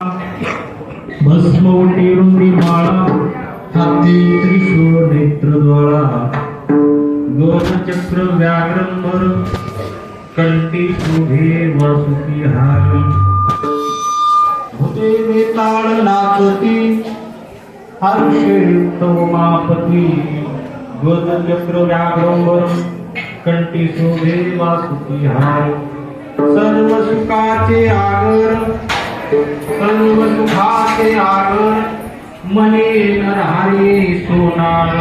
भस्म रुंदी माळा हाती त्रिशूळ नेत्रद्वाळा गोलचक्र व्याघ्रंबर कंठी शुभे वासुकी हार भूते वेताळ नाचती हर्षयुक्त उमापती गोलचक्र व्याघ्रंबर कंठी शुभे वासुकी हार सर्व सुखाचे आगर सर्व सुखाचे आगर मने नरहरे सोनार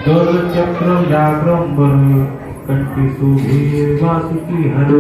गलचक्र व्याघ्रंबर कंठी शोभे वासुकी हर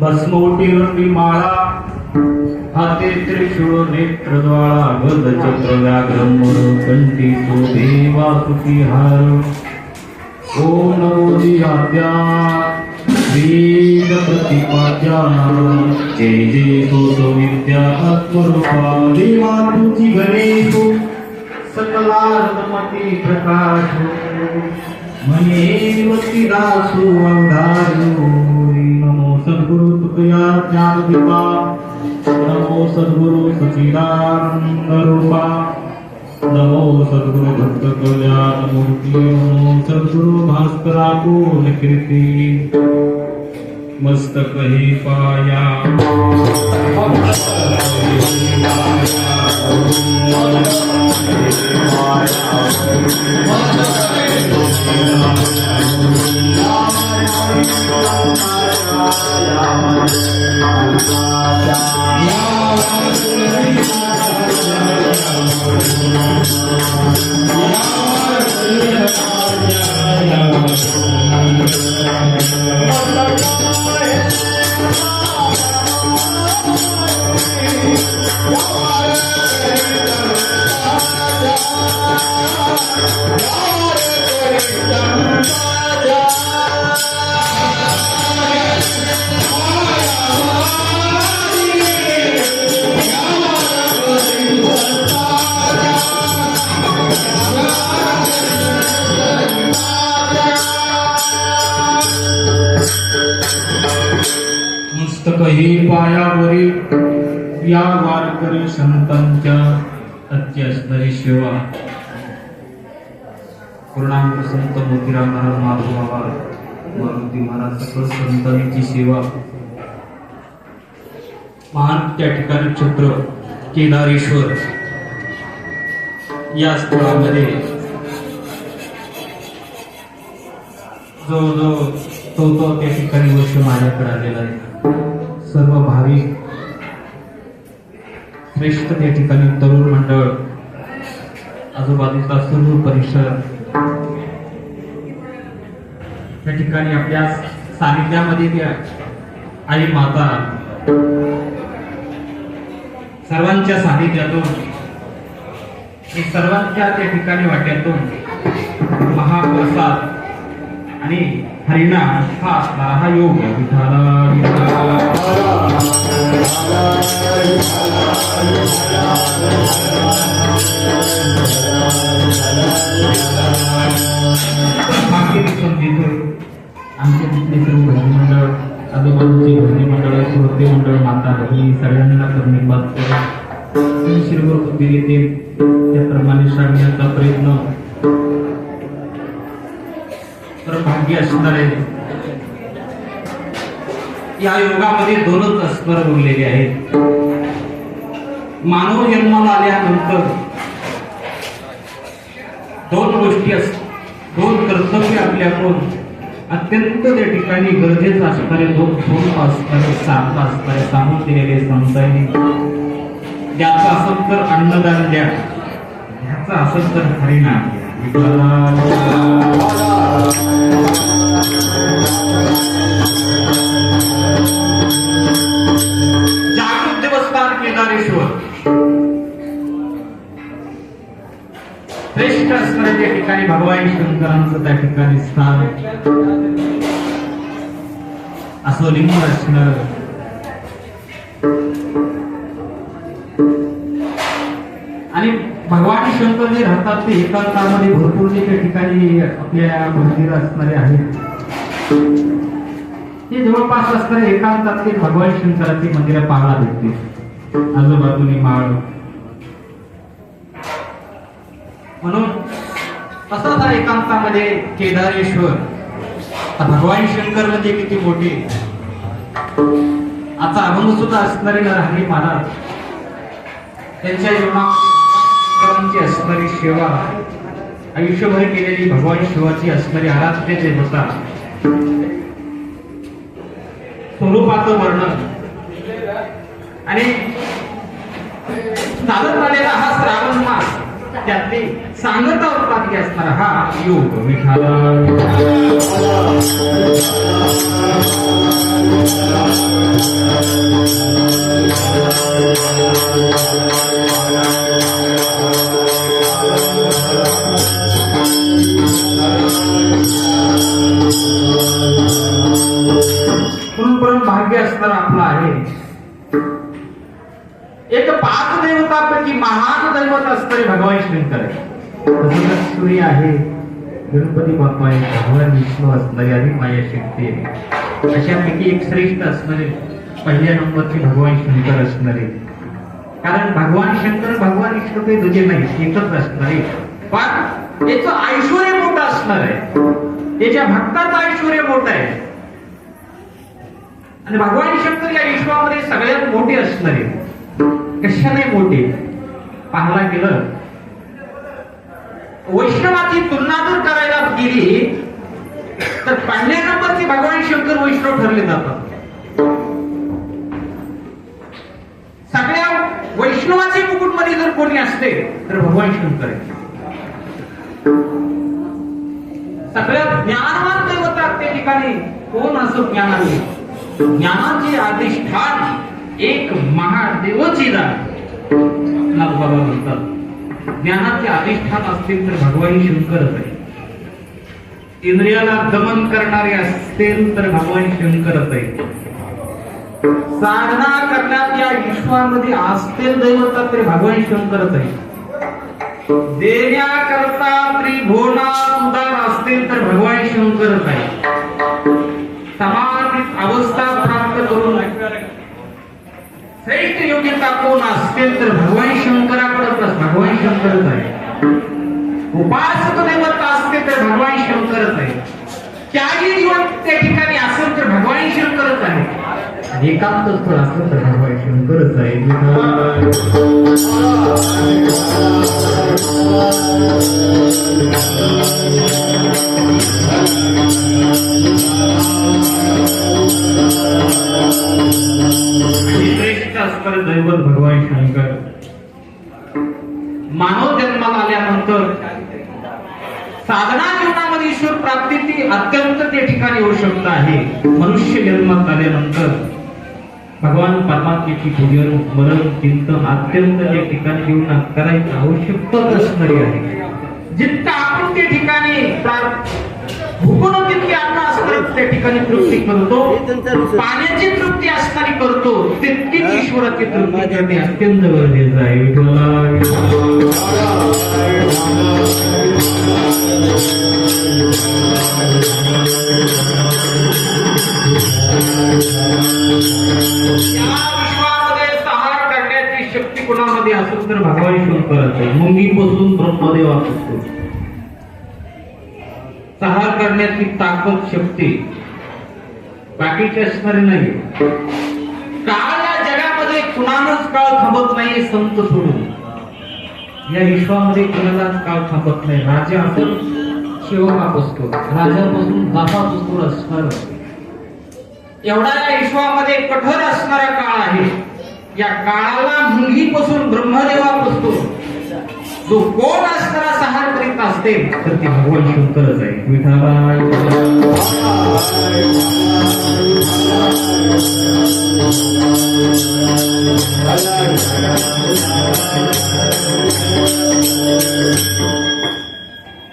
भस्मोटी रुंदी माळा हाते त्रिशूळ नेत्रद्वाळा गलचक्र व्याघ्रंबर कंठी शोभे वासुकी हार ओम नमो आद्या वेद प्रतिपाद्या जय जय तो विद्या आत्मरूपा देवा तुझी गणेशो सकलार्थमती प्रकाश मने वती दासो अवधारो नमो सद्गुरु तुकया ज्ञान दीपा नमो सद्गुरु सच्चिदानंद रूपा नमो सद्गुरु भक्त कल्याण मूर्ति नमो सद्गुरु भास्करा को कीर्ति मस्तक ही पाया मस्तक ही पायावरी या वारकरी संतांच्या अत्यस्तरी सेवा पूर्णांग संत मोतीराम महाराज माधवबाबा मारुती महाराज सकल संतांची सेवा महान त्या ठिकाणी छत्र केदारेश्वर या स्थळामध्ये जो तो त्या ठिकाणी वर्ष माझ्याकडे आलेला आहे सर्व भाविक श्रेष्ठ त्या ठिकाणी तरुण मंडळ आजूबाजूचा सर्व परिसर त्या ठिकाणी आपल्या सानिध्यामध्ये त्या आई माता सर्वांच्या सानिध्यातून सर्वांच्या त्या ठिकाणी वाट्यातून महाप्रसाद आणि हरिनाम हा असणारा हा योग विठाला बाकी दिसून तिथे आमचे तिथले सर्व भजनी मंडळ, आजूबाजूची भजनी मंडळ, श्रोते मंडळ, माता भगिनी सगळ्यांना धन्यवाद करून शिरवर बुद्धी देते त्याप्रमाणे सांगण्याचा प्रयत्न तर भाग्य असणार आहे. या योगामध्ये दोनच स्तर उरलेले आहेत. मानव जन्माला आल्यानंतर दोन गोष्टी दोन कर्तव्य आपल्याकडून अत्यंत त्या ठिकाणी गरजेचं असणारे दोन असणारे साधन असणारे सांगून दिलेले संतांनी. ज्याचं असेल तर अन्नदान द्या, ह्याचं असेल तर हरिनाम द्या. जागृत देवस्थान केदारेश्वर श्रेष्ठ असणाऱ्या त्या ठिकाणी भगवान शंकरांचं त्या ठिकाणी स्थान असं लिंग असणार. आणि भगवान शंकर जे राहतात ते एकांतामध्ये भरपूर जे त्या ठिकाणी आपल्या मंदिर असणारे आहेत ते जवळपास असणारे एकांतात ते भगवान शंकराची मंदिरं पाहायला भेटते. आजूबाजूनी माळ म्हणून तसाच हा एकांतामध्ये केदारेश्वर. भगवान शंकर म्हणजे किती मोठे. आता अभंग सुद्धा असणारे नरहरी महाराज त्यांच्या जीवनाची असणारी सेवा आयुष्यभर केलेली भगवान शिवाची असणारी आराध्य देवता स्वरूपाचं वर्णन आणि चालत आलेला हा श्रावण मास त्यातली सांगता उत्पादकी असणारा हा योग विठाला. म्हणून भाग्य असणारा आपला आहे. एक पाच देवतापैकी महान दैवत असणारे भगवान शंकर आहे. सूर्य आहे, गणपती बाप्पा आहे, भगवान विष्णू असणारे आणि माया शक्ती आहे. अशापैकी एक श्रेष्ठ असणारे पहिल्या नंबरचे भगवान शंकर असणारे. कारण भगवान शंकर भगवान विष्णू काही दुजे नाही, एकच असणारे. पण याचं ऐश्वर्य मोठं असणार आहे, त्याच्या भक्ताचं ऐश्वर्य मोठं आहे. आणि भगवान शंकर या विश्वामध्ये सगळ्यात मोठे असणारे. कशाने मोठे पाहायला गेलं, वैष्णवाची तुलना जर करायला गेली तर पहिल्या नंबरचे भगवान शंकर वैष्णव ठरले जातात. सगळ्या वैष्णवाचे मुकुटमध्ये जर कोणी असते तर भगवान शंकर आहे. सगळ्यात ज्ञानवान देवता त्या ठिकाणी कोण असं ज्ञानाने ज्ञानाचे अधिष्ठान एक महादेवची बाबा म्हणतात. ज्ञानाचे अधिष्ठान असतील तर भगवान शंकरच आहे. इंद्रियाला दमन करणारे असतील तर भगवान शंकरच आहे. साधना करण्यात या विश्वामध्ये असतील दैवता तरी भगवान शंकरच आहे. देण्याकरता त्रिभुवनात उदार असतील तर भगवान शंकरच आहे. समाधित अवस्था प्राप्त करून श्रेष्ठ योग्यता कोण असतील तर भगवान शंकराकडेच भगवान शंकरच आहे. उपासक देवता असतील तर भगवान शंकरच आहे. त्यागी जीवन त्या ठिकाणी असेल तर भगवान शंकरच आहे. एकांत स्थळ असेल तर भगवान शंकरच आहे. श्रेष्ठ असणारे दैवत भगवान शंकर. मानव जन्माला आल्यानंतर साधना जीवनामध्ये ईश्वर प्राप्ती अत्यंत त्या ठिकाणी होऊ शकत आहे. मनुष्य जन्मात आल्यानंतर भगवान परमात्म्याची पूजन स्मरण चिंतन अत्यंत त्या ठिकाणी जीवनात करायची आवश्यकता असणारी आहे. जितकं आपण त्या ठिकाणी भूकून तितकी अन्न असणारी त्या ठिकाणी तृप्ती करतो, पाण्याची तृप्ती असणारी करतो, तितकीच ईश्वराची तृप्ती करणे अत्यंत गरजेचं आहे. विठ्ठला विश्वामध्ये संहार करण्याची शक्ती कोणामध्ये असेल तर भगवान शंकरच आहे. मुंगीपासून ब्रह्मदेव असतो. संहार करण्याची ताकद शक्ती बाकीचे असणारे नाही. काळ या जगामध्ये कुणालाच काळ थांबत नाही. संत सोडून या विश्वामध्ये कुणालाच काळ थांबत नाही. राजा आपण शिवबाप असतो. राजापासून दासापासून असणार एवढा या विश्वामध्ये कठोर असणारा काळ आहे. या काळाला मुंगीपासून ब्रह्मदेवापासून जो कोण असणारा संहार करीत असते तर ते भगवान शंकरच आहे.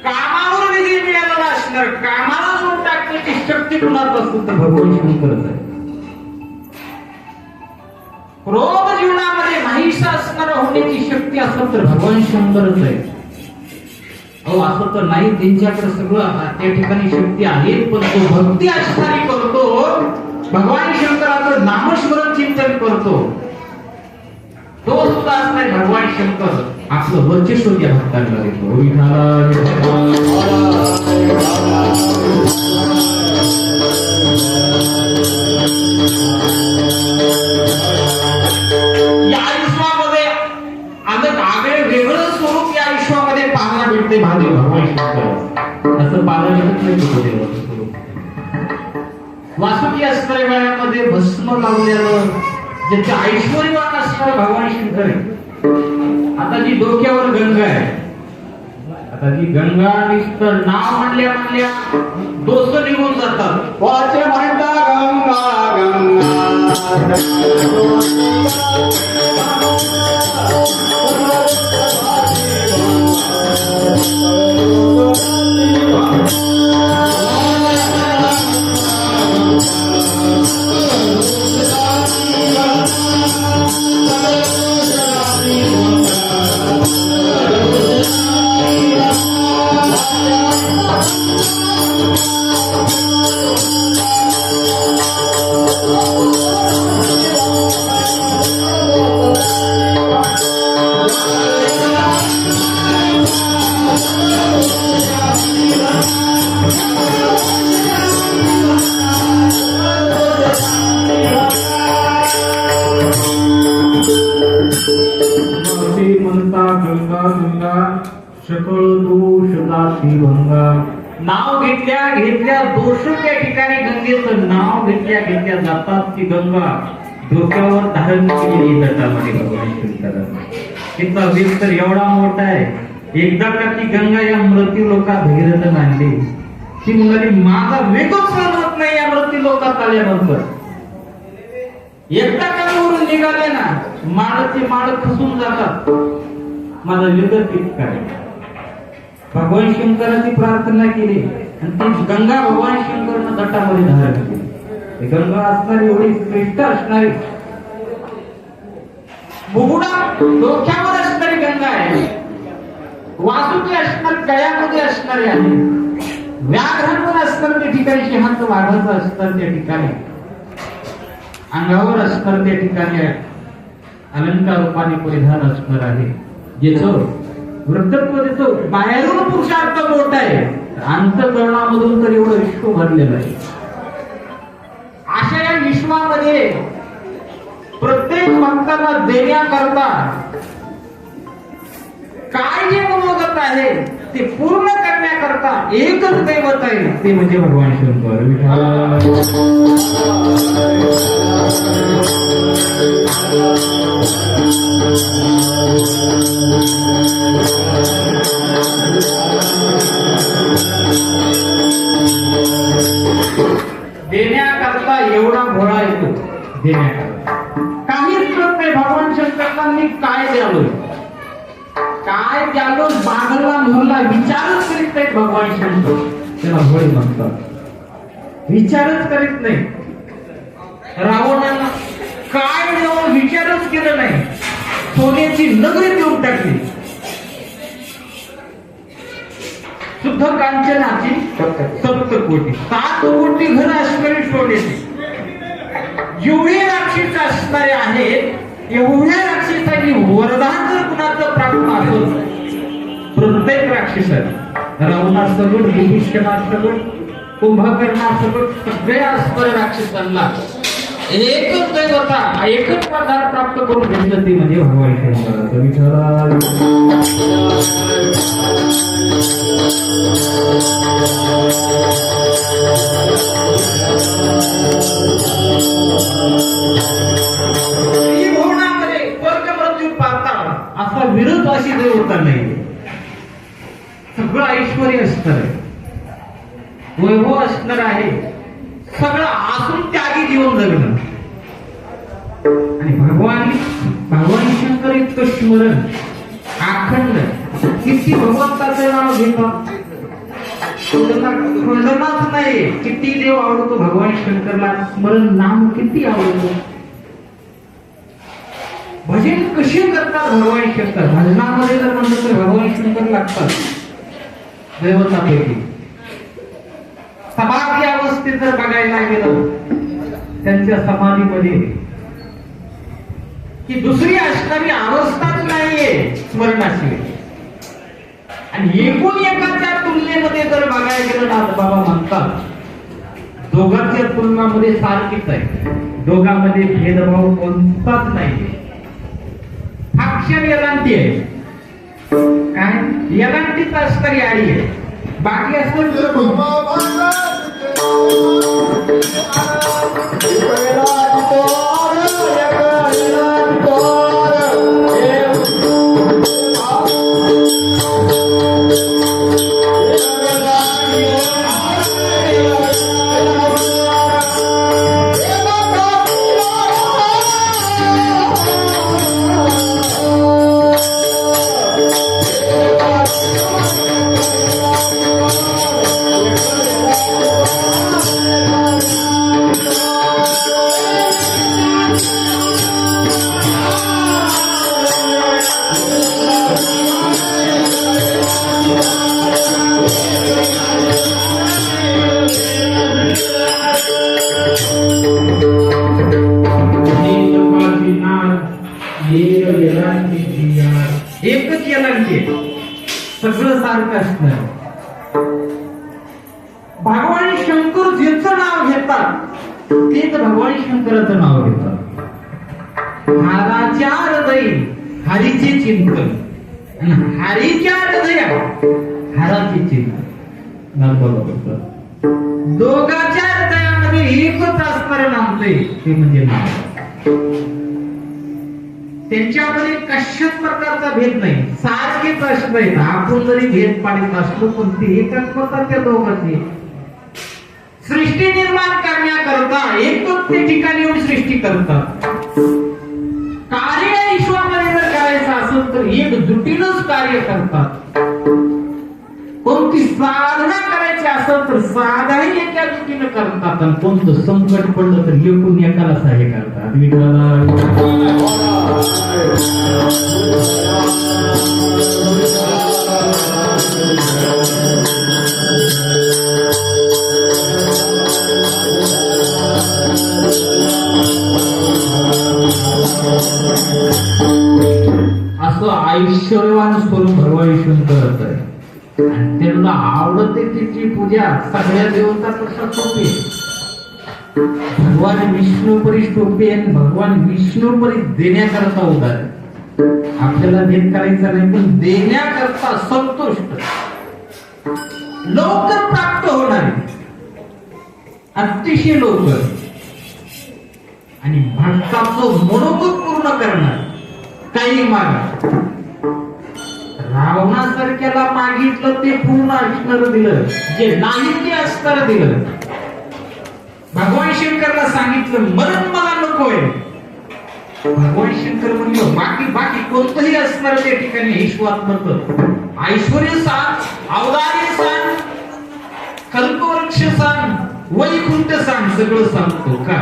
कामावर विजय मिळालेला असणार, कामाला जोड टाकण्याची शक्ती कुणात असतो तर भगवान शंकरच आहे. रोग जीवनामध्ये नाहीसा असणार होण्याची शक्ती असत तर भगवान शंकरच आहे. अहो असं तर नाही, त्यांच्याकडे सगळं त्या ठिकाणी शक्ती आहे, पण तो भक्ती असणारी करतो. भगवान शंकराचं नामस्मरण चिंतन करतो तो सुद्धा असणारे भगवान शंकर आपलं वर्चस्व त्या भक्तांना देतो. या विश्वामध्ये आगळे वेगळं स्वरूप या विश्वामध्ये पाहायला भेटते. महादेव भगवान शंकर असं पाहायला भेटत नाही कुठं देवाचं स्वरूप. वासुकी असणाऱ्या वेळामध्ये भस्म लावलेलं ज्याचे ऐश्वर्यवान असणारे भगवान शंकर आहे. आता जी डोक्यावर गंगा आहे, आता जी गंगा नुसतं नाव म्हणल्या म्हणल्या दोस्त निघून जातात. वाचे म्हणता गंगा गंगा सकळ दोष दासी भंगा. नाव घेतल्या घेतल्या दोष त्या ठिकाणी गंगेचं नाव घेतल्या घेतल्या जातात. ती गंगा डोक्यावर धारण केलेली तटामध्ये भगवान शंकरांनी. तिचा वेग तर एवढा मोठा आहे. एकदा का ती गंगा या मृत्यू लोकात भगीरथ आणली, ती म्हणाली माझा वेगच सहन होत नाही या मृत्यू लोकात आल्यानंतर. एकदा का वरून निघाले ना माळचे माळ खसून जातात. माझा वेगच काय. भगवान शंकराची प्रार्थना केली आणि ती गंगा भगवान शंकरनं तटामध्ये धारण केली. गंगा असणारी एवढी श्रेष्ठ असणारी बुगुडा डोक्यावर असणारी गंगा आहे. वासुकी असणार गळ्यामध्ये असणारी आहे. व्याघ्रांवर असणार त्या ठिकाणी, सिंहाचं वाघाचं असणार त्या ठिकाणी, अंगावर असणार त्या ठिकाणी अलंकार रूपाने परिधान असणार आहे. ज्याचं वृद्धत्व त्याचं बाहेरून पुरुषार्थ मोठा आहे, अंतःकरणामधून तर एवढं विश्व भरलेलं आहे. अशा या विश्वामध्ये प्रत्येक भक्ताला देण्याकरता काय जे मनोगत आहे ते पूर्ण करण्याकरता एकच दैवत आहे, ते म्हणजे भगवान शंकर. देण्याकरता एवढा भोळा येतो. देण्याकरता काहीच करत नाही. भगवान शंकरांनी काय द्यावं, काय द्यावं, बागला मुला विचारच करीत नाहीत भगवान शंकर. त्याला भोळे म्हणतात. विचारच करीत नाही. रावणाला काय द्यावं विचारच केलं नाही. सोन्याची नगरी देऊन टाकली. शुद्ध कांचनाची सप्तकोटी 7 कोटी घर असणारे सोन्याचे जेवढे राक्षस असणारे आहेत एवढ्या राक्षसांनी वरदान जर कुणाचं प्राप्त असेल प्रत्येक राक्षसाने रावणासकट विभीषणासकट कुंभकर्णासकट सगळ्या अस्त्र राक्षसांना एकच दैवता एकच पदार्थ प्राप्त करून घेतलं ते म्हणजे भगवान शंकराचं विठ्ठल भुवनामध्ये स्वर्ग मृत्यू पाताळ असा विरोध अशी देवता नाही. सगळं ऐश्वर्य असणार वैभव असणार आहे सगळं असून त्यागी जीवन जगणं आणि भगवान शंकर इतकं स्मरण अखंड किती भगवंताचं नाव घेतात खंडनाच नाही. किती देव आवडतो भगवान शंकरला स्मरण नाम किती आवडतो. भजन कसे करतात भगवान शंकर भजनामध्ये जर म्हणलं तर भगवान शंकर लागतात दैवतापैकी. समाधी अवस्थेत जर बघायला गेलं त्यांच्या समाधीमध्ये की दुसरी असणारी अवस्थाच नाहीये स्मरणाची. आणि एकूण एकाच्या तुलनेमध्ये जर बघायला गेलं ना बाबा म्हणतात दोघांच्या तुलनामध्ये सारखीच आहे. दोघांमध्ये भेदभाव कोणताच नाही. अक्षर यलांटी आहे काय यलांटीच असणारी आडी आहे बाकी असं एकच यलांटी सगळं सारखं असणार. भगवान शंकर ज्याचं नाव घेतात तेच भगवान शंकराचं नाव घेतात. हाराच्या हृदय हरीचे चिंतन हरीच्या हृदयात हाराचे चिंतन दोघांच्या हृदयामध्ये एकच असणारं नामतंय ते म्हणजे नाव. त्यांच्यामध्ये कशाच प्रकारचा भेद नाही सारखेच असत. आपण जरी भेद पाडत असलो पण ते एकच होतात त्या दोघांची. सृष्टी निर्माण करण्याकरता एकच ते ठिकाणी येऊन सृष्टी करतात. कार्य विश्वामध्ये जर करायचं असेल तर एकजुटीनंच कार्य करतात. कोणती साधना करायची असेल तर साधाही एका दृष्टीनं करतात आणि कोणतं संकट पडलं तर एकूण एकाला सहाय्य करतात. असं ऐश्वर्यवान स्वरूप भगवान शंकराचं आहे. आणि त्यांना आवडते तिची पूजा सगळ्या देवतापेक्षा सोपी. भगवान विष्णूपरी सोपी आणि भगवान विष्णूपरी देण्याकरता उदार. आपल्याला भेद करायचा नाही पण देण्याकरता संतुष्ट लवकर प्राप्त होणारे अतिशय लवकर आणि भक्ताचं मनोगत पूर्ण करणार. काही मागा रावणासारख्याला मागितलं ते पूर्ण असणार दिलं जे नाही ते असणार दिलं. भगवान शंकरला सांगितलं मरण मला नकोय. भगवान शंकर म्हणलं बाकी कोणतंही असणार त्या ठिकाणी ईश्वरात्मक ऐश्वर्य सांग अवदार्य सांग कल्पवृक्ष सांग वैकुंठ सांग सगळं सांगतो का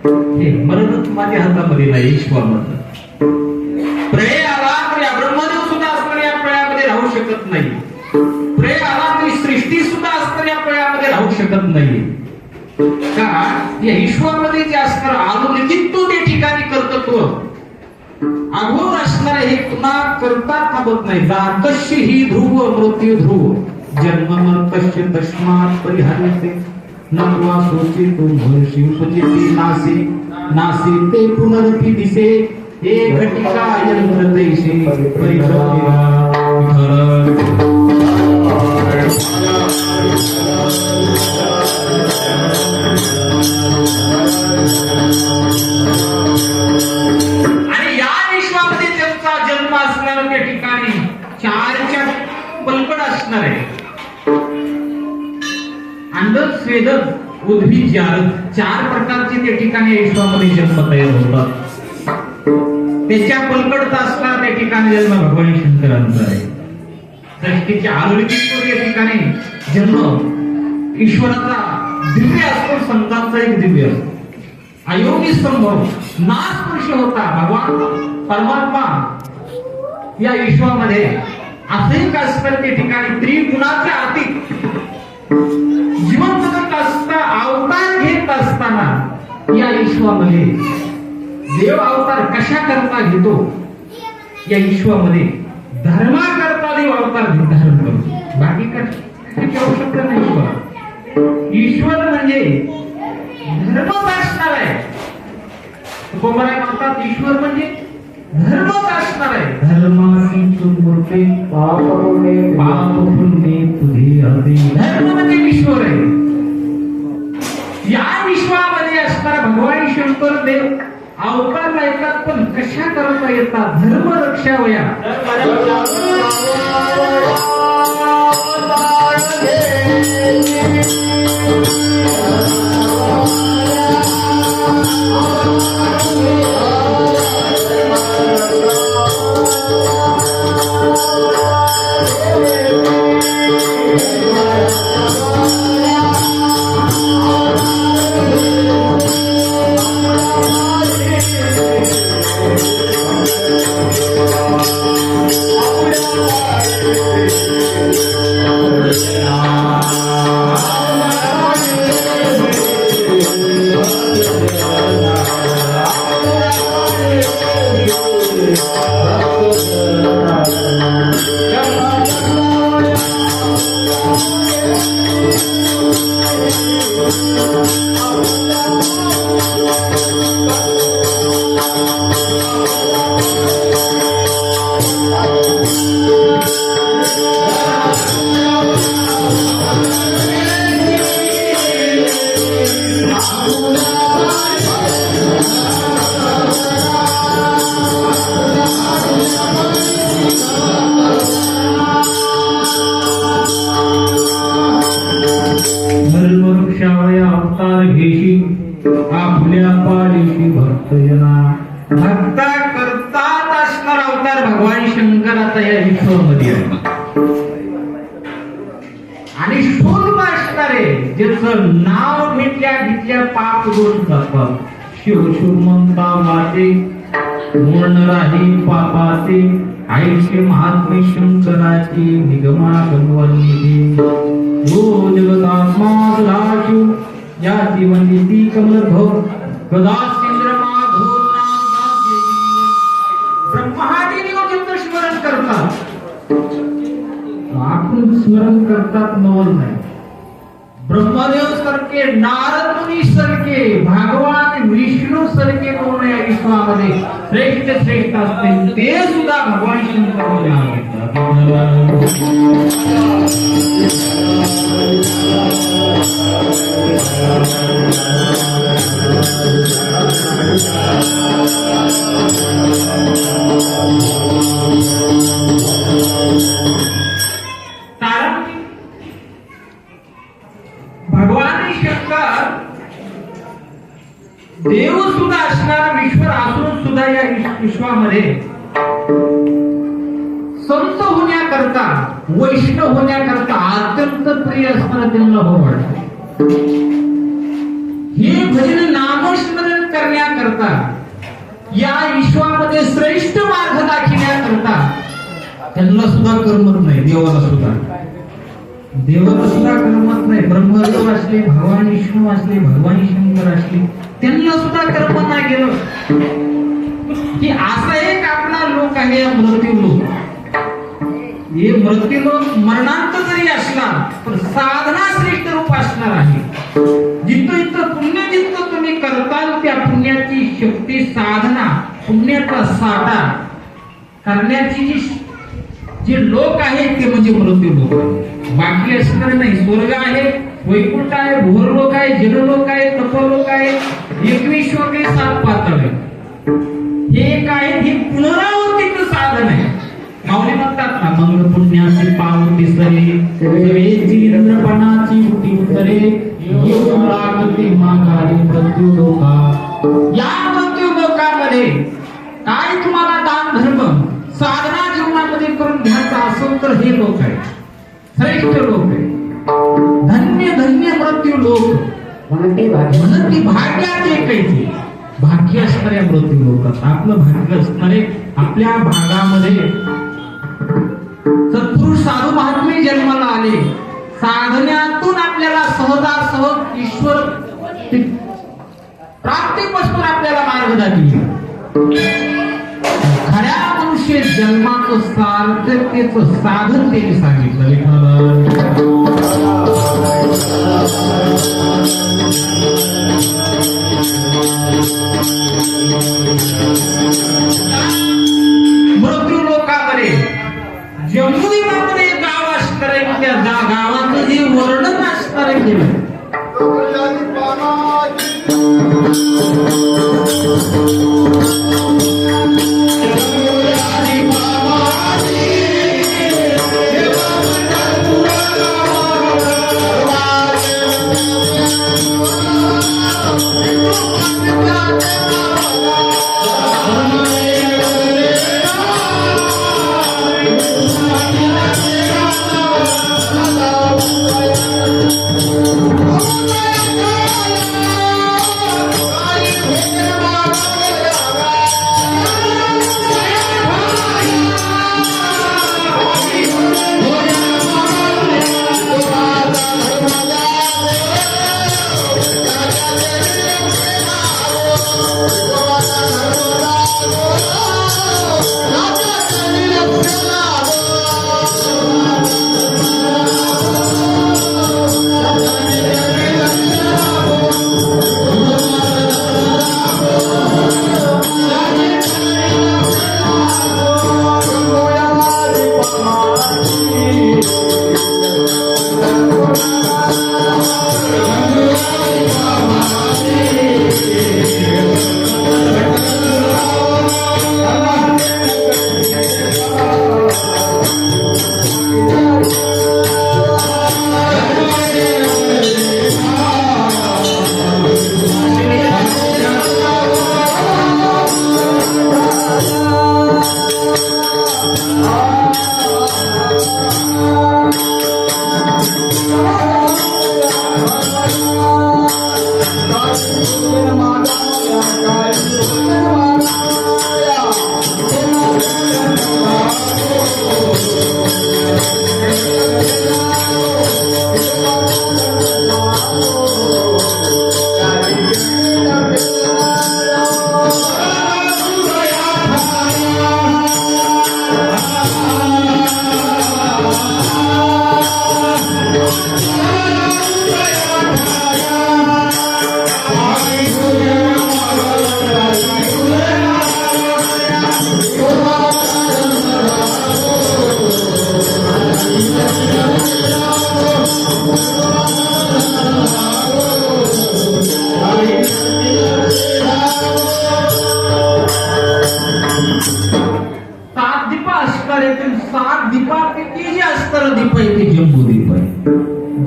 हे मरणच माझ्या हातामध्ये नाही. ईश्वरामध्ये प्रय आला तर या ब्रह्मदेव सुद्धा असणाऱ्या प्रयामध्ये राहू शकत नाही. प्रय आला तरी सृष्टी शकत नाही का या ईश्वरामध्ये जे असणार अधोलिखित त्या ठिकाणी कर्तृत्व अघोर असणार हे पुन्हा करता थांबत नाही. जातस्य ही ध्रुव मृत्यू ध्रुव जन्म मृतस्य तस्मात् परिहार्यते नत्वा सोचितो महर्षि स्वचिती नासी नासी ते पुनरपि दिसे हे घटिका यंत्र तैसे परिचर्या आणि या विश्वामध्ये ज्यांचा जन्म असणार त्या ठिकाणी चारच्या पलकड असणार आहे. अंडज स्वेदज उद्भिज जारद चार प्रकारचे त्या ठिकाणी विश्वामध्ये जन्म तयार होतात. त्याच्या पलकडचा असणार त्या ठिकाणी जन्म भगवान शंकरांचा आहे. सृष्टीच्या अलौकिक या ठिकाणी जन्म ईश्वराचा दिव्य असतो, संतांचा एक दिव्य असतो. अयोगी संभव नास्पर्श होता भगवान परमात्मा या विश्वामध्ये असे एक असणार त्या ठिकाणी त्रिगुणाच्या अतीत जिवंत जगत असता अवतार घेत असताना या विश्वामध्ये देव अवतार कशा करता घेतो या विश्वामध्ये धर्मा करता देव अवतार धारण करतो. बाकी काही आवश्यकता नाही. ईश्वर म्हणजे धर्मच असणार आहे. तुकोबाराय म्हणतात ईश्वर म्हणजे धर्मच असणार आहे. धर्माची मूर्ती पाप पुण्य तुझे आधी धर्म म्हणजे ईश्वर आहे. या विश्वामध्ये असणारा भगवान शंकर देव अवतार येतात पण कशा करता येतात धर्म रक्षावया. भक्ता करतात असणार अवतार भगवान शंकराचा या विश्वामध्ये आहे. आणि शोध असणारे ज्याचं नाव घेतल्या पाप दोष जातात. शिव म्हणता वाटे मूर्ण राही पापाचे आयुष्य महात्मे शंकराची निगमा गणवन्निधी ओ जगदात्मा लाशु या जीवनिती कमलभव गदाचंद्रमा स्मरण करतात. आपण स्मरण करतात नवल नाही. ब्रह्मदेव सारखे नारद मुनी सारखे भगवान विष्णू सारखे कोण या विश्वामध्ये श्रेष्ठ असते ते सुद्धा भगवान शंकर नाव घेतात. भगवान शंकर देव सुद्धा असणार ईश्वर असून सुद्धा या विश्वामध्ये संत होण्याकरता वैष्णव होण्याकरता अत्यंत प्रिय असणारा त्यांना भाव वाटतो. हे भजन नामस्मरण करण्याकरता या विश्वामध्ये श्रेष्ठ मार्ग दाखविण्याकरता त्यांना सुद्धा कर्मच नाही. देवाला सुद्धा देवाला सुद्धा करमत नाही. ब्रह्मदेव असले, भगवान विष्णू असले, भगवान शंकर असले, त्यांना सुद्धा कर्म नाही गेलं. की असा एक आपला लोक आहे मृत्यू लोक. हे मृत्यू लोक मरणांत जरी असला तर साधना श्रेष्ठ रूप असणार आहे. जिथं इथं पुण्य जिथं तुम्ही करताल त्या पुण्याची शक्ती, साधना, पुण्याचा साठा करण्याची जे लोक आहेत ते म्हणजे मृत्यू लोक. बाकी असणार नाही. स्वर्ग आहे, वैकुंठ आहे, भोर लोक आहे, जनलोक आहे, तपलोक आहे, 21 लोक आहे, 7 पातळ आहे. हे काय, हे पुनरावृत्तीचं साधन आहे. माऊली म्हणतात ना, मंगळ पुण्याची पावती सरे, वेची इंद्रपणाची उठी उतरे, योग लागते माघारी मृत्यू लोका. या मृत्यू लोकांमध्ये काय तुम्हाला दान धर्म साधना जीवनामध्ये करून घ्यायचा असेल तर हे लोक आहेत, श्रेष्ठ लोक आहे. धन्य धन्य मृत्यू लोक म्हणते भाग्याचे कैसे भाग्य असणाऱ्या मृत्यू लोकात. आपलं भाग्य असणारे आपल्या भागामध्ये सत्पुरुष साधू महात्मे जन्माला आले. साधण्यातून आपल्याला सहजासहज ईश्वर प्राप्तीपासून आपल्याला मार्ग दाखवले. खऱ्या मनुष्य जन्माचं सार्थकतेचं साधन त्यांनी सांगितलं. मृत्यू लोकांमध्ये जम्बुदीपामध्ये गाव असणार आहे. त्या गावाचं जे वर्णन असणार आहे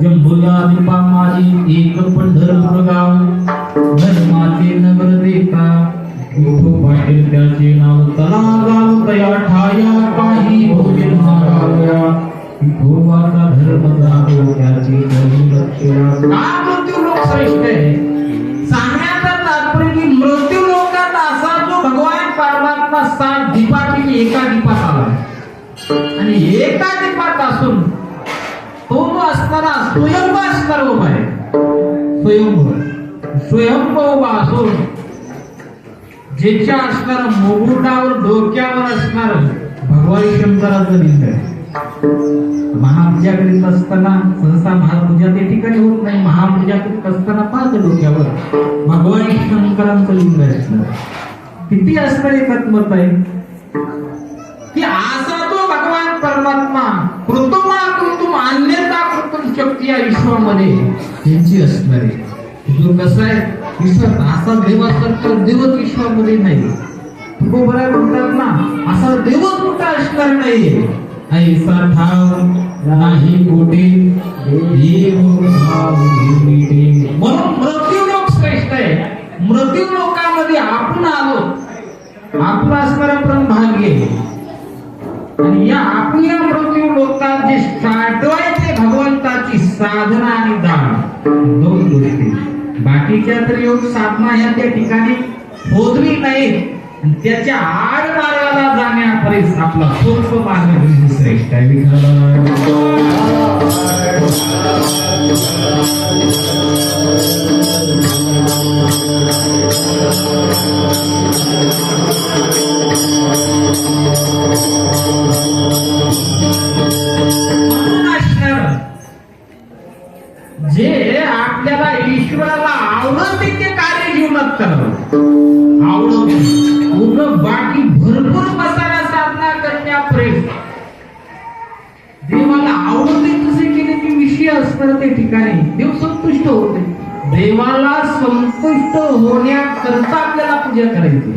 जंबुला दीपा माझी एक पंढरपूर गाव, धर्माचे नगर देता विठू पाटील त्याचे नाव. तला गाव तया ठाया काही भोजन मागाव्या, विठोबाचा धर्म जागो त्याची लक्ष्या. हा मृत्यू लोक श्रेष्ठ आहे. सांगण्याचा तात्पर्य की मृत्यू लोकात असा जो भगवान परमात्मा 7 दीपापैकी एका दीपात आला आणि एका दीपात असून तो जो असताना स्वयंभू असणार उभा आहे. स्वयंभू उभा असून ज्याच्या असणार मुकुटावर डोक्यावर असणार भगवान शंकराचं लिंग आहे. महापूजा करीत असताना सहसा महापूजा त्या ठिकाणी होत नाही. महापूजा करीत असताना पाच डोक्यावर भगवान शंकरांचं लिंग असणार. किती असणार एकात्मत आहे की असा तो भगवान परमात्मा कृतुमा कृतुम अन्यथा कृतुम शक्ती या विश्वामध्ये त्यांची असणार आहे. जो कसा आहे विश्वात असा देव असतात तर देवच विश्वामध्ये नाही. तुकोबरा म्हणतात ना असा देवच कुठं असणार नाही. ऐसा ठाव नाही कोठे म्हणून मृत्यू लोक श्रेष्ठ आहे. मृत्यू लोकांमध्ये आपण आलो. आपलं असणारं पण भाग्य आणि या आपल्या मृत्यू लोकात जे साठवायचे भगवंताची साधना आणि दान दोन गोष्टी. बाकीच्या तर योग साधना ह्या त्या ठिकाणी होतली नाही. त्याच्या आड मार्गाला जाण्यापर्यंत आपला सोप मार्ग श्रेष्ठ आहे. जे आपल्याला ईश्वराला आवडत ते कार्य जीवनात करावं. आवडत बाकी भरपूर मसाला साधना करण्यापर्यंत देवाला आवडते तसे केले की विषय असणार त्या ठिकाणी देव संतुष्ट होते. देवाला संतुष्ट होण्याकरता आपल्याला पूजा करायची,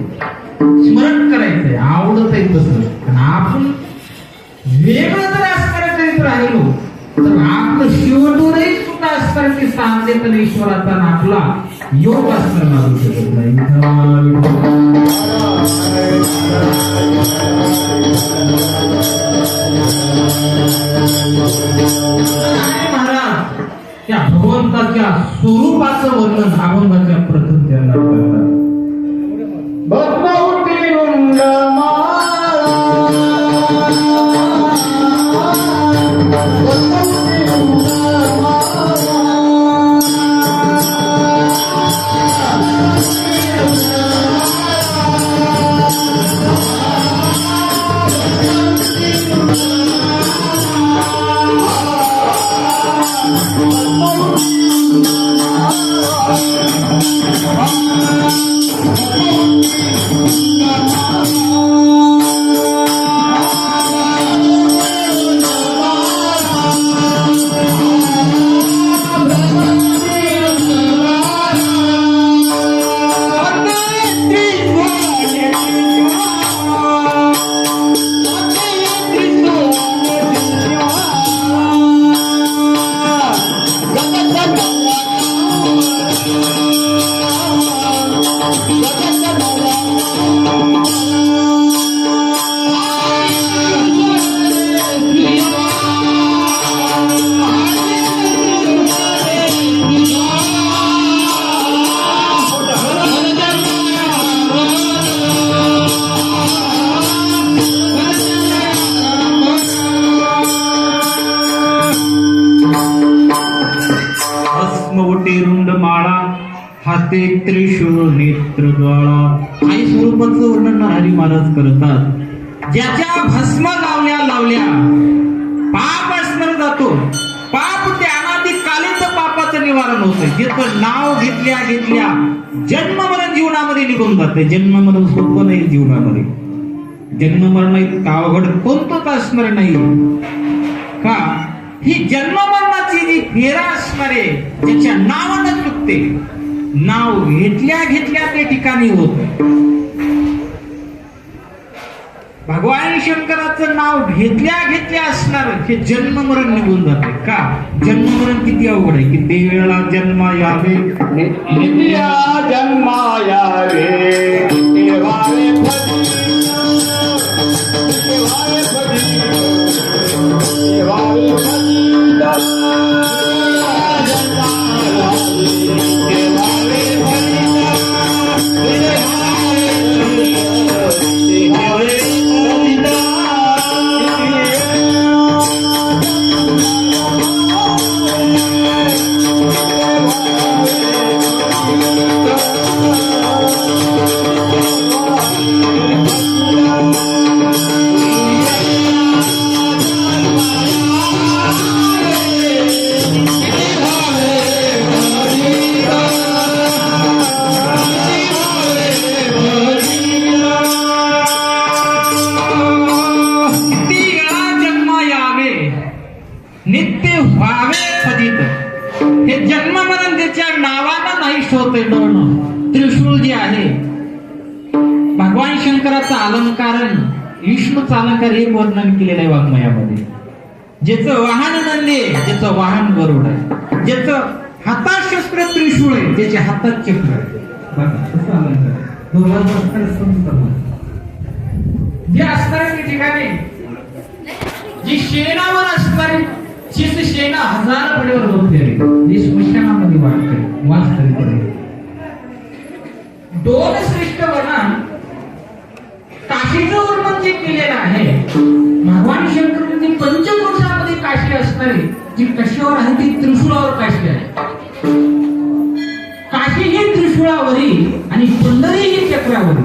स्मरण करायचंय. आवडत आहे तसं. पण आपण वेगळं जर असणार करीत राहिलो तर आपलं शेवटवरही सुद्धा असणार की सांगते तर ईश्वराचा आपला योग असणार लागू शकत नाही. महाराज त्या भगवंताच्या स्वरूपाचं वर्णन अभंगाच्या प्रथम चरणात करतात. हाते त्रिशूळ नेत्र ज्वाळा. काही स्वरूपाचं वर्णन हरी महाराज करतात. ज्याच्या भस्म लावल्या लावल्या पाप स्मरण जातो. पाप ते अनादी कालीन पापाचं निवारण होतं. ज्याचं नाव घेतल्या घेतल्या जन्म मरण जीवनामध्ये निघून जाते. जन्म मरण सोपं नाही जीवनामध्ये. जन्म मरण इतका अवघड कोणतंच असणार नाही. का ही जन्म मरणाची जी फेरा असणारे ज्याच्या नावानं चुकते. नाव घेतल्या घेतल्या ते ठिकाणी होत. भगवान शंकराचं नाव घेतल्या घेतल्या असणार हे जन्म मरण निघून जाते. का जन्म मरण किती अवघड आहे की देवाला जन्म यावे जन्म यावे होते डोळणं त्रिशूळ जे आहे भगवान शंकराचं अलंकारण विष्णूचं अलंकार हे वर्णन केलेलं आहे वाङ्मयामध्ये. ज्याचं वाहन नंदी आहे, ज्याचं वाहन गरुड आहे, ज्याचं हातात शस्त्र त्रिशूळ आहे, त्याच्या हातात चक्र आहे. बघा कसं अलंकार आहे. दोघांचं असणार समजतं. जे असणारे त्या ठिकाणी जी शेणावर असणारी शिस शेणा हजार पडेवर बसलेली जी स्मशानामध्ये वास करीत दोन श्रेष्ठ वर्णन काशीचं वर्णन जे केलेलं आहे भगवान शंकर म्हणजे पंचपुरुषामध्ये काशी असणारी जी कशावर आहे ती त्रिशूळावर काशी आहे. काशी ही त्रिशूळावरी आणि पंढरी ही चक्रावरी.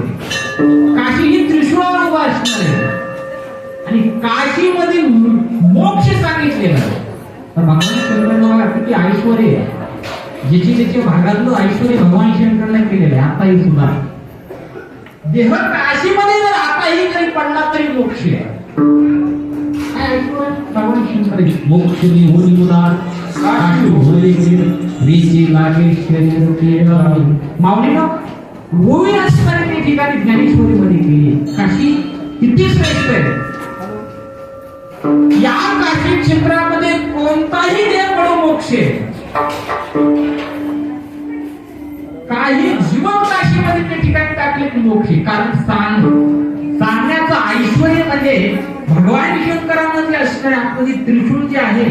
काशी ही त्रिशूळावर उभा असणार आहे आणि काशीमध्ये मोक्ष सांगितलेला आहे. तर भगवान शंकरांना किती ऐश्वर आहे, ज्याची त्याच्या भागातलं ऐश्वर भगवान शंकरांना केलेलं आहे. आताही सुद्धा देह काशीमध्ये जर आताही जरी पडला तरी मोक्ष आहे. भगवान शंकर मोक्ष माऊलीनं गोवी असणारे त्या ठिकाणी ज्ञानेश्वरीमध्ये केली. काशी किती श्रेष्ठ आहे. या काशी क्षेत्रामध्ये कोणताही देव पडो मोक्ष काही जीवन काशीमध्ये त्या ठिकाणी टाकले की मोक्ष. कारण सांगण्याचं ऐश्वर म्हणजे भगवान शंकरांमध्ये असणारे आतमध्ये त्रिशूळ जे आहे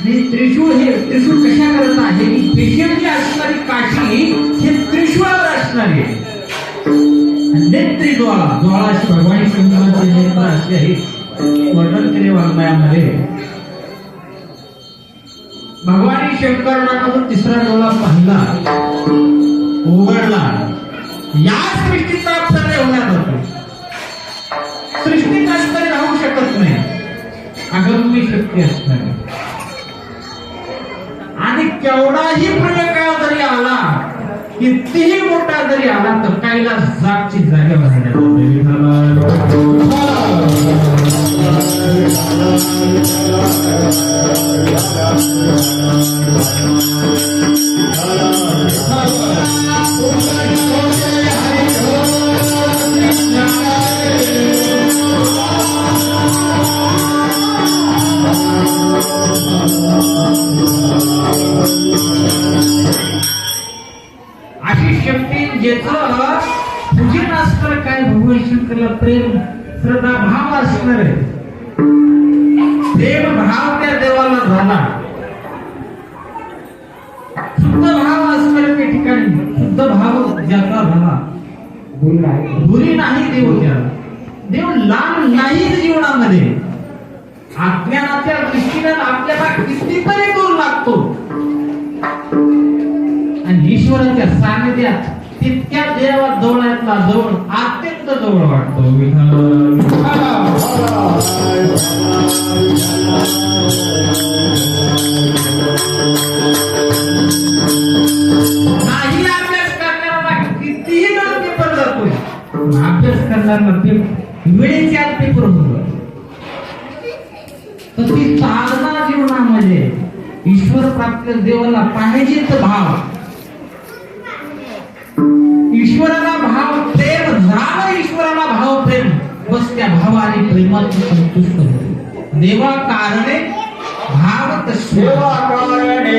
आणि त्रिशूळ कशा करत आहे पेशंट जी असणारी काशी हे त्रिशूळावर असणारी नेत्री ज्वाळा अशी भगवान शंकरांचे नेत्र असे आहे वर्णन केले वाङ्मयामध्ये. भगवान शंकरांना तिसरा डोळा पाहिला उघडला. या सृष्टीचा अप्सरे होण्यात होतो. सृष्टीत असणारे राहू शकत नाही, अगम्य शक्ती असणारी. आणि केवढाही प्रलय जरी आला कितीही मोठा जरी आला तर कैलास जागची जागा भरण्यात अशी शक्ती ज्याचं पूजन असणार काय भगवान शंकरला प्रेम श्रद्धा भाव असणार आहे. प्रेम भाव त्या देवाला झाला. शुद्ध भाव असणार त्या ठिकाणी शुद्ध भाव ज्याचा झाला दुरी नाही देव त्याला. देव लांब नाही जीवनामध्ये. अज्ञानाच्या दृष्टीने आपल्याला कितीतरी दूर लागतो आणि ईश्वराच्या सानिध्यात तितक्या देवा जवळातला जवळ अत्यंत जवळ वाटतो. नाही अभ्यास करणारा कितीही वेळ पेपर जातोय, अभ्यास करणारा वेळेच्या आत पेपर होतो. तर ती साधना जीवनामध्ये ईश्वर प्राप्त देवाला पाहिजेच भाव. ईश्वराला भाव प्रेम झाला. ईश्वराला भाव प्रेम बस त्या भावाने प्रेमात संतुष्ट होते. देवा कारणे भाव सेवा कारणे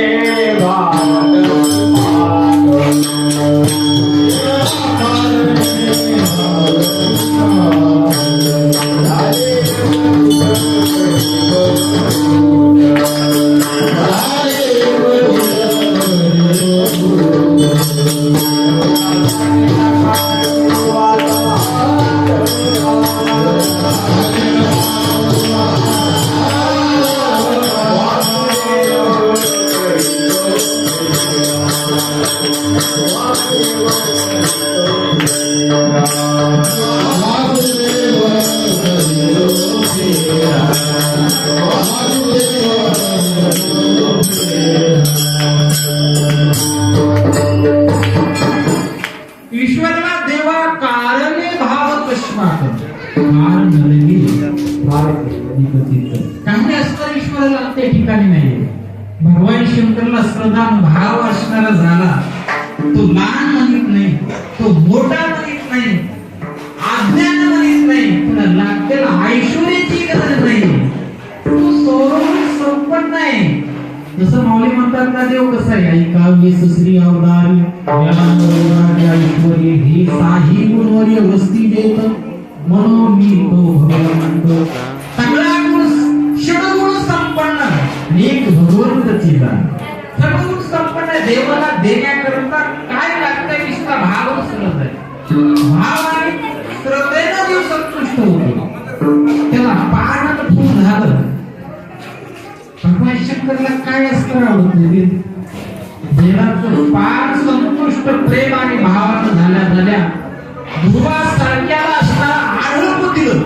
ईश्वरला देवा कारणे भाव कश्मात काही असणार ईश्वराला त्या ठिकाणी नाही. भगवान शंकरला श्रद्धा भाव असणारा झाला तो लहान म्हणत नाही, तो मोठा म्हणत नाही, अज्ञान म्हणत नाही, तुला लागतेला ऐश्वर्याची गरज नाही, तू सर्व संपन्न आहे. जसं माऊली म्हणतात ना, देव कसा आहे, ऐकावे श्री अवतारी ज्ञान वैराग्य ऐश्वर्य हे साही गुणवर्य वस्ती देत म्हणून मी तो भगवंत. सगळ्या गुण षडगुण संपन्न आणि एक भगवंतची जाण. षडगुण संपन्न देवाला देण्याकरता काय लागतंय, नुसता भाव श्रद्धा आहे. भाव आणि श्रद्धेनं देव संतुष्ट होतो. त्याला पाण्यात फूल झालं. भगवान शंकरला काय असतं आवडतं, देवाचं पार संतुष्ट प्रेम आणि भावानं झाल्या ध्रुवा सारख्याला असणारा आढळून दिलं.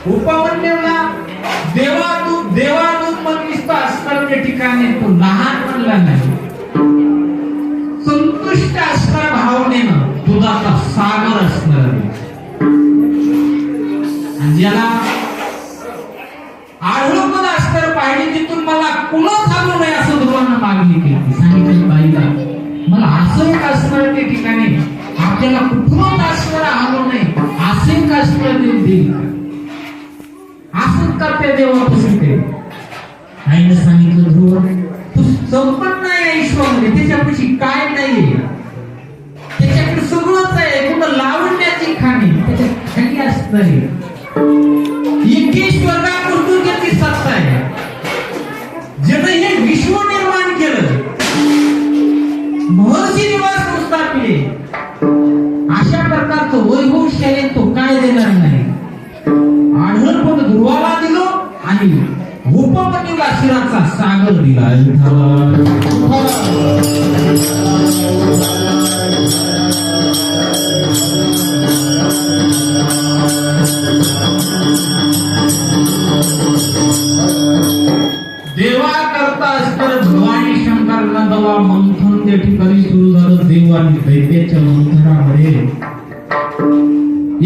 उपमन्यूला देवादूत म्हणून असणाऱ्या ठिकाणी तो लहान म्हणला नाही. संतुष्ट असणाऱ्या भावनेनं दुधाचा सागर असणार. आणि ज्याला आढळून असणार पाहिजे तिथून मला कुणच आलो नाही असं ध्रुवानं मागणी केली. सांगितलं बाईला, मला असं एक असणार त्या ठिकाणी आपल्याला कुठूनच असणार आलो नाही, असं एक असणार देव देईल असंच का त्या देवापासून ते. आईनं सांगितलं, ध्रुव तू संपन्न आहे ऐश्वर्य, त्याच्यापाशी काय नाहीये, त्याच्याकडे सगळंच आहे, कुठं लावण्याची खाणी त्याच्या खाली असणार आहे. इतकी स्वर्गापासून त्याची सत्ता आहे, ज्यानं हे विश्व निर्माण केलं, महर्षी निवास स्थापिले. अशा प्रकारचं वैभवशाली तो काय देणार नाही. आढळपण ध्रुवाला दिलो आणि उपमन्यूला शिराचा सागर दिला. देवा करता असतर भवानी शंकरला दवा मंथन त्या ठिकाणी सुरू झालं. देवानी दैत्याच्या मंथनामध्ये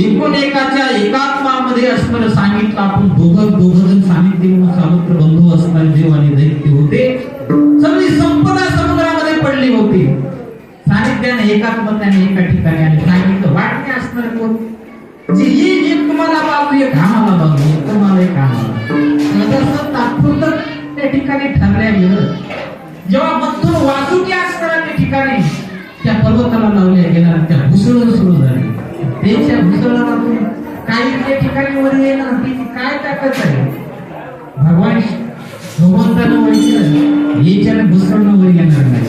एकूण एकाच्या एकात्मामध्ये असणार सांगितलं. आपण दोघं जण सानिध्य म्हणून सावत्र बंधू असणारे देव आणि दैत्य होते. सगळी संपदा समुद्रामध्ये पडली होती. सानिध्याने एकात्मताने एका ठिकाणी आणि सांगितलं, वाटणे असणार कोण, जे एक तुम्हाला बाजू, एक आम्हाला बाजू, एक तुम्हाला, एक आम्हाला. तात्पुरतं त्या ठिकाणी ठरल्या गेलं. जेव्हा मंथन वासुकी असणाऱ्या त्या ठिकाणी त्या पर्वताला लावल्या गेला, त्या घुसळण सुरू झाली. त्याच्या घुसळणाला काही त्या ठिकाणी वर येणार, तिची काय ताकद आहे. भगवान भगवंतानं वर केलं, याच्याने घुसळणं वर येणार नाही.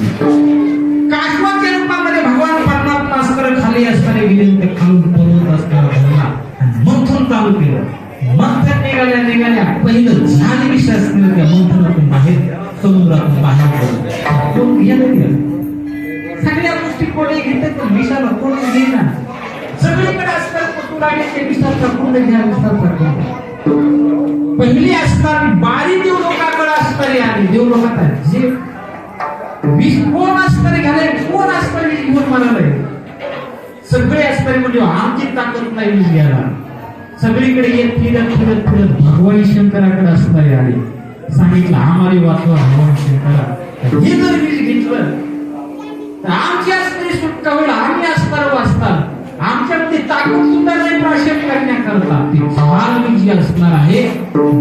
काश्माच्या रूपामध्ये भगवान परमात्मा असणारे खाली असणारे गेले, ते खालून पर्वत असणारा भरला आणि मंथन चालू केलं. मंथन निघाल्या पहिलं झाली विषय असणारे त्या मंथनातून बाहेर, समुद्रातून बाहेर पडलं. कोण गेलं, सगळ्या गोष्टी कोणी घेतात, पण विषाला कोण घेणार. सगळीकडे असतात कुटुंबाने ते विषाचा कोण घ्या, विषाचा पहिली असणारी बारी देव लोकांकडे असणारी आणि देव लोकांना जे विष कोण असणारे घाले, कोण असणारे घेऊन म्हणाले. सगळे असणारे म्हणजे आमची ताकद नाही विष घ्यायला. सगळीकडे येत फिरत भगवान शंकराकडे असणारे आले. सांगितलं, आम्हाला वाचवा भगवान शंकरा, हे जर विष घेतलं तर आमची असणारी सुटका होईल, आम्ही असणार वाचतात. आमच्यामध्ये ताकद सुद्धा नाही प्राशन करण्याकरता. ती झाल जी असणार आहे,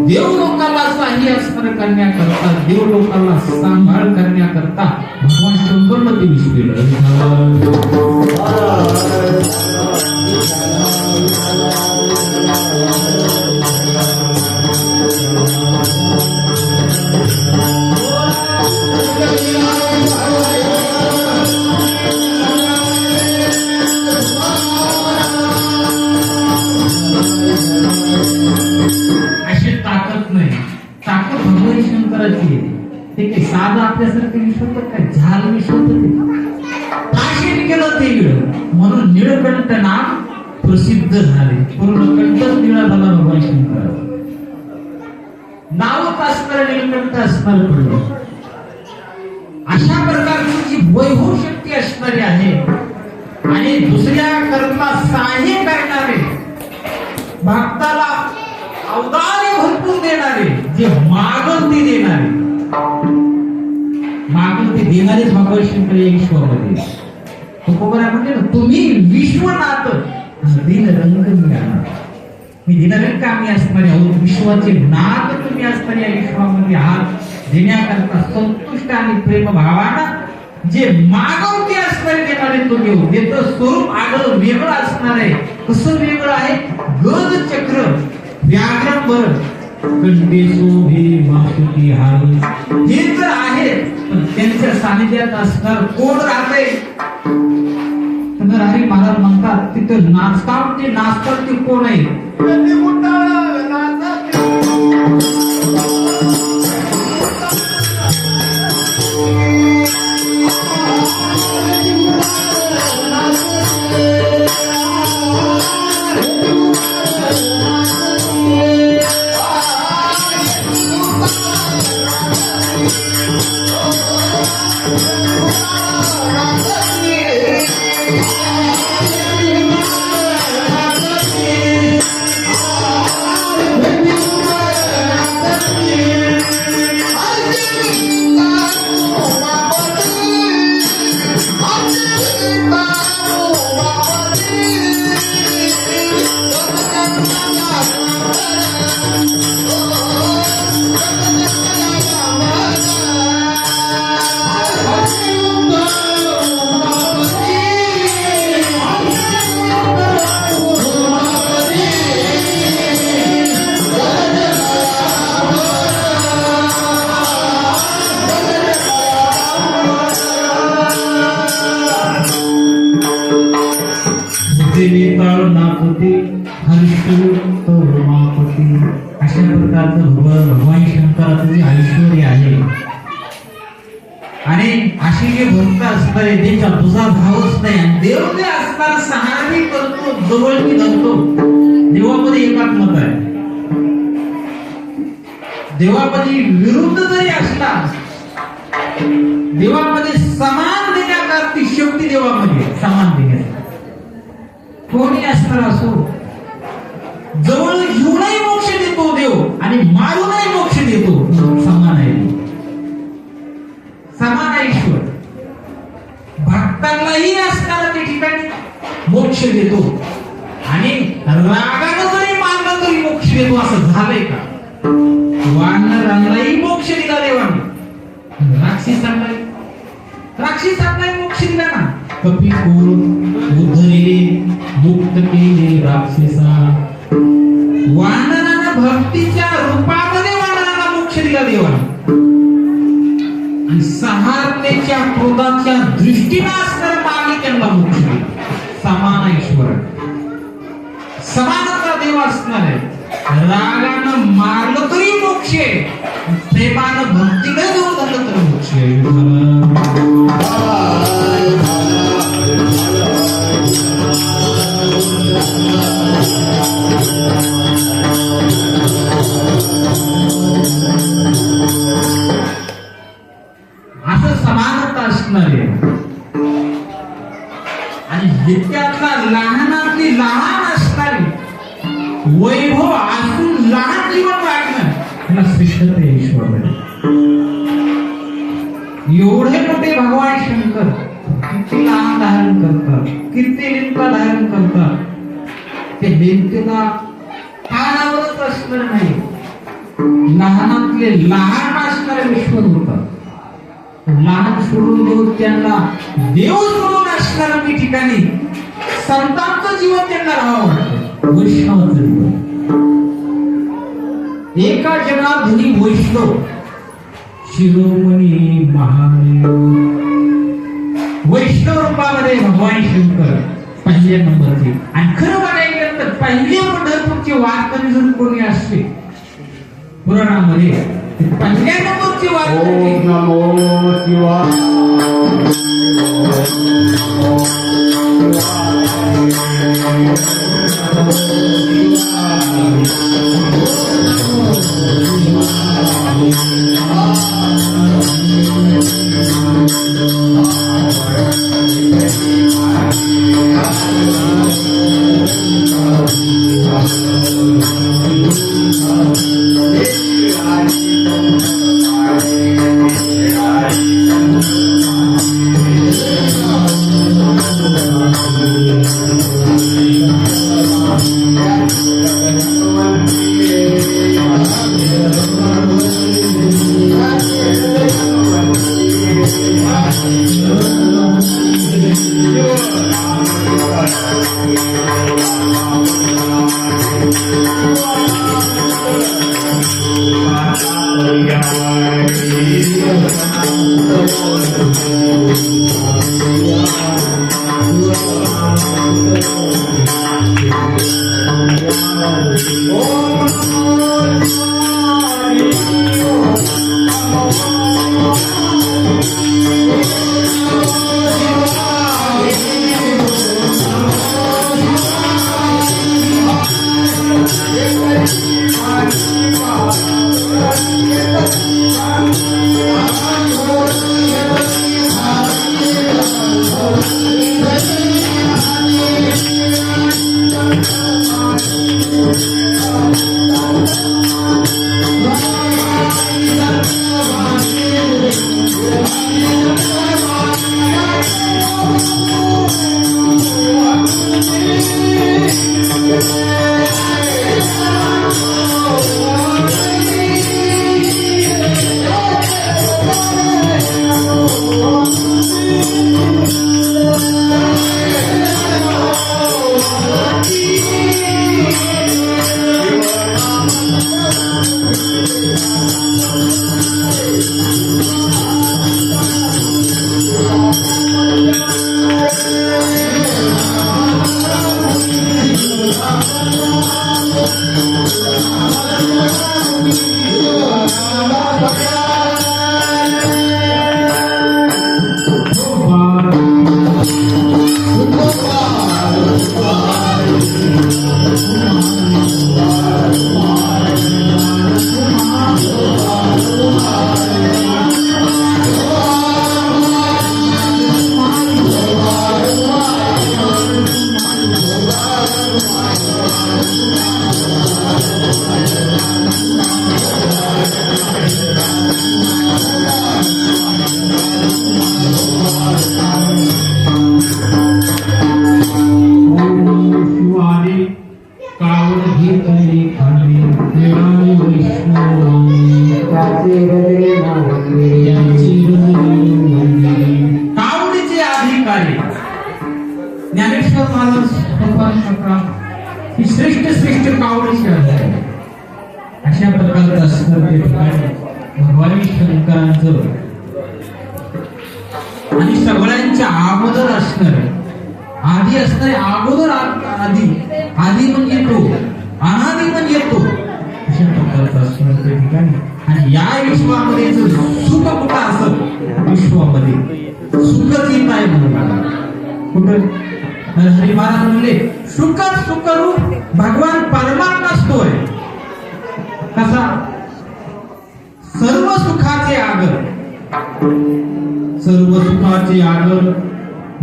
देव लोकांना साह्य असणार करण्याकरता, देव लोकांना सांभाळ करण्याकरता भगवान शंकरनं ते विष केलं. अशी ताकद नाही. ताकद भगवान शंकराची आहे. ते काही साधं आपल्यासारखं विष होतं काय, झाल विष होतं ते. प्राशन केलं ते निळ, म्हणून निळकंठ नाम प्रसिद्ध झाले. पूर्ण कंठच निळा झाला भगवान शंकर. नावच असणार निळकंठ असणार पडलं. अशा प्रकारची जी वैभव शक्ती असणारी आहे आणि दुसऱ्या कर्मा साह्य करणारे, भक्ताला औदार्य भरपूर देणारे, जे मागण ते देणारे, मागून ते देणारेच भगवान शंकर या विश्वामध्ये. तुकोबरा म्हणते ना, तुम्ही विश्वनाथ दिन रंग मी आणा. मी दिनरंग आम्ही असणारे आहोत, विश्वाचे नाथ तुम्ही असणारे या विश्वामध्ये आहात देण्याकरता संतुष्ट आणि प्रेम भावानं जे मागव ते असणारे देणारे तो देव. देत स्वरूप आगळ वेगळं असणार आहे. कसं वेगळं आहे? गज चक्र व्याघ्रंबर कंडेशोभे वासुकी हाल हे तर आहे, पण त्यांच्या सानिध्यात असणार कोण राहते? हरी महाराज म्हणतात तिथं नाचतात ते कोण आहे? अशा प्रकारचं भगवान शंकराचं जे ऐश्वर्य आहे आणि अशी जे भक्त असणारे त्यांच्या तुझा भावच नाही. आणि देव जे असणार सहावी करतो, जवळ मी धरतो. देवामध्ये एकात्मता आहे. देवामध्ये विरुद्ध जरी असला, देवामध्ये समान देण्याकरती शक्ती देवामध्ये समान देण्यासाठी कोणी असणार असो, जवळ घेऊनही मोक्ष देतो देव आणि मारूनही मोक्ष देतो. समान आहे, समान ऐश्वर. भक्तांनाही असताना त्या ठिकाणी मोक्ष देतो आणि रागानं जरी मारलं तरी मोक्ष देतो. असं झालंय का? वानरांनाही मोक्ष दिला देवाने, राक्षसांनाही मोक्ष दिला ना. कपिकुल उद्धरिले मुक्त केले राक्षसा. वानरांना भक्तीच्या रूपामध्ये वानरांना मोक्ष दिला देवाने आणि सहारतेच्या क्रोधाच्या दृष्टीने असणाऱ्या मागे त्यांना मोक्ष दिला. समान ऐश्वर, समानता देव असणार आहे. रागानं मारलं तरी मोक्ष, प्रेमानं भक्तीने देऊन झालं तर मोक्ष. असं समानता असणार आहे. आणि जितक्यातला लहानातली लहान असणारी वैभव असून लहान जीवन वागणं त्याला श्रेष्ठता ईश्वर. एवढे मोठे भगवान शंकर किती लहान धारण करतात, किती लिंबा धारण करतात. ते लिंबेला पानावरच असणार नाही, लहानातले लहान असणारे विश्व होतात. लहान सोडून देऊन त्यांना देव सोडून असणार मी ठिकाणी संतांचं जीवन त्यांना राहावं वाटतं. वैष्णवाचं जीवन एका जनार्दनी वैष्णव शिरोमणी महादेव वैष्णव रूपामध्ये भगवान शंकर पहिल्या नंबरचे. आणि खरं बघायला तर पहिल्या पंढरपूरचे वारकरी जर कोणी असते पुराणामध्ये पहिल्या नंबरचे वारकरी. ओम नमो शिवाय. कावडीचे अधिकारी ज्ञानेश्वर महाराज ही श्रेष्ठ कावडीचे आहे. अशा प्रकारचं असणार ते ठिकाणी भगवान शंकरांचं आणि सगळ्यांच्या अगोदर असणार आधी असणारे अगोदर आधी पण येतो अनादी पण येतो अशा प्रकारचं असणार ते ठिकाणी. आणि या विश्वामध्ये सुख कुठं असत विश्वामध्ये सुखच येत आहे म्हणून कुठं हरी महाराज म्हणले सुखच सुखरूप भगवान परमात्माच आहे. कसा सर्व सुखाचे आगर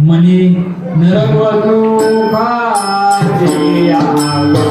मने सर्व सुखाचे आगर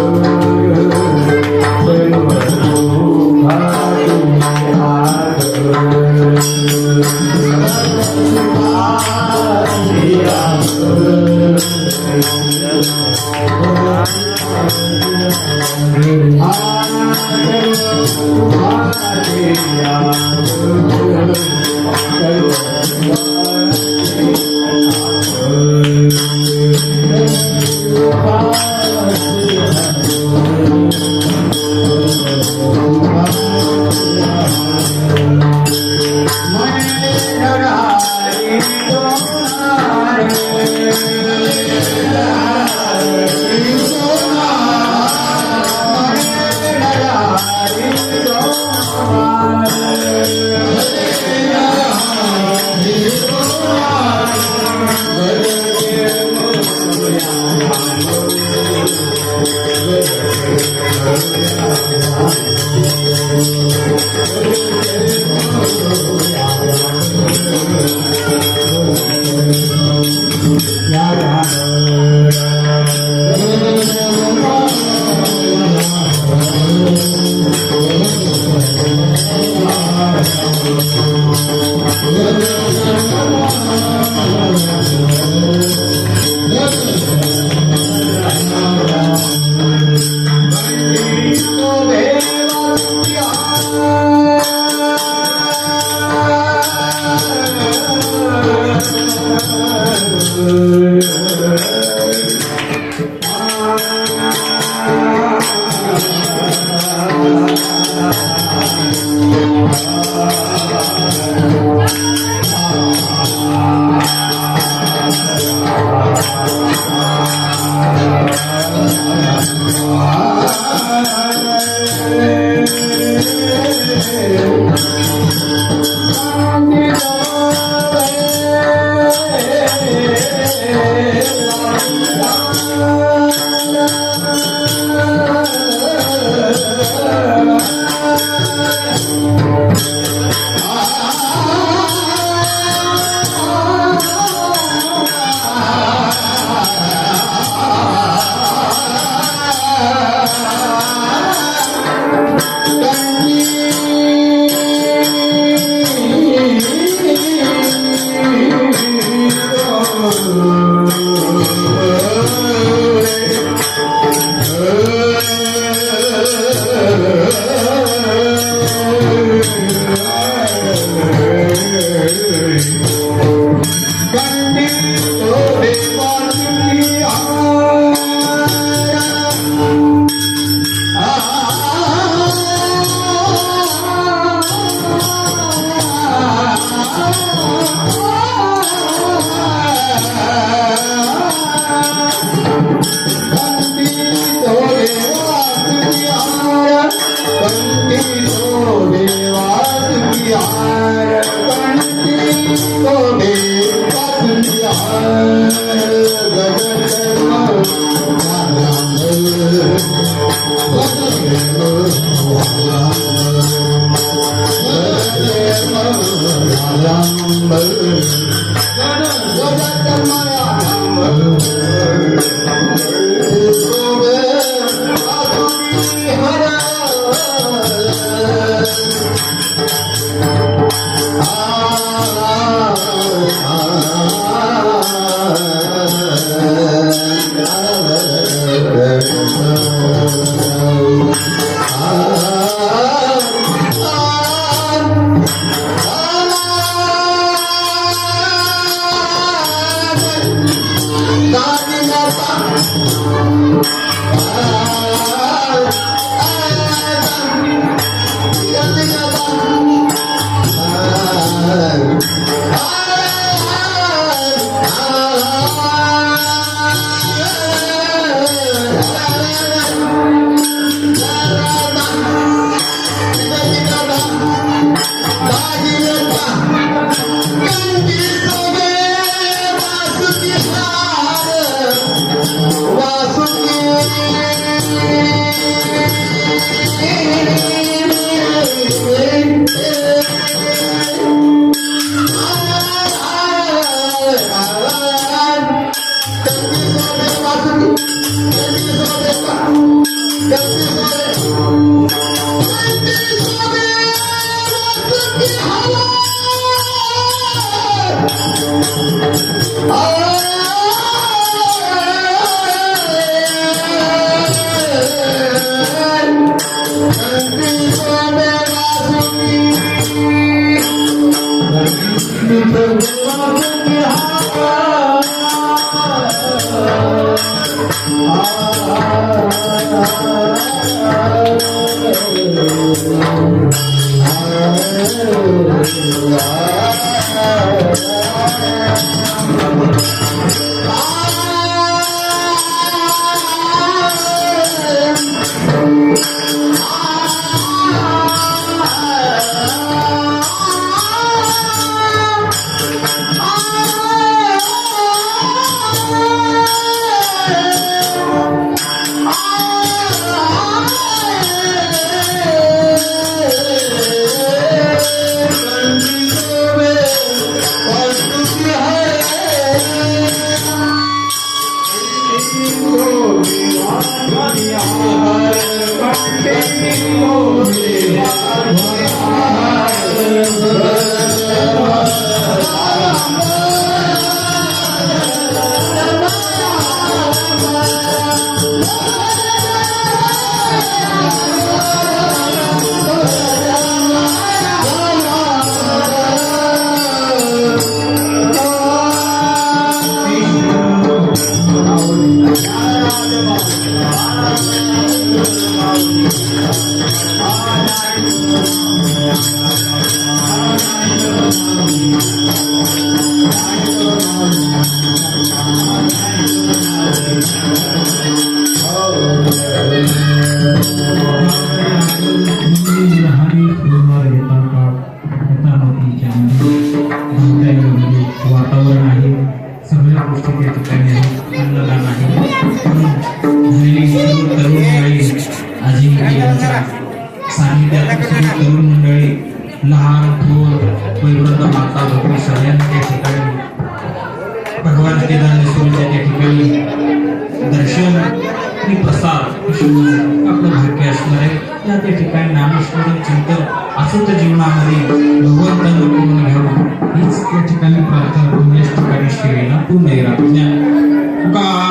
सत्यदान सुरूच्या त्या ठिकाणी दर्शन आणि प्रसाद आपलं भाग्य असणार आहे. त्या ठिकाणी नामेश्वरी चिंतन असंच जीवनामध्ये भगवंतांना पूर्ण घ्यावं हीच त्या ठिकाणी प्रार्थना करून या ठिकाणी सेवेला पूर्ण राहत्या.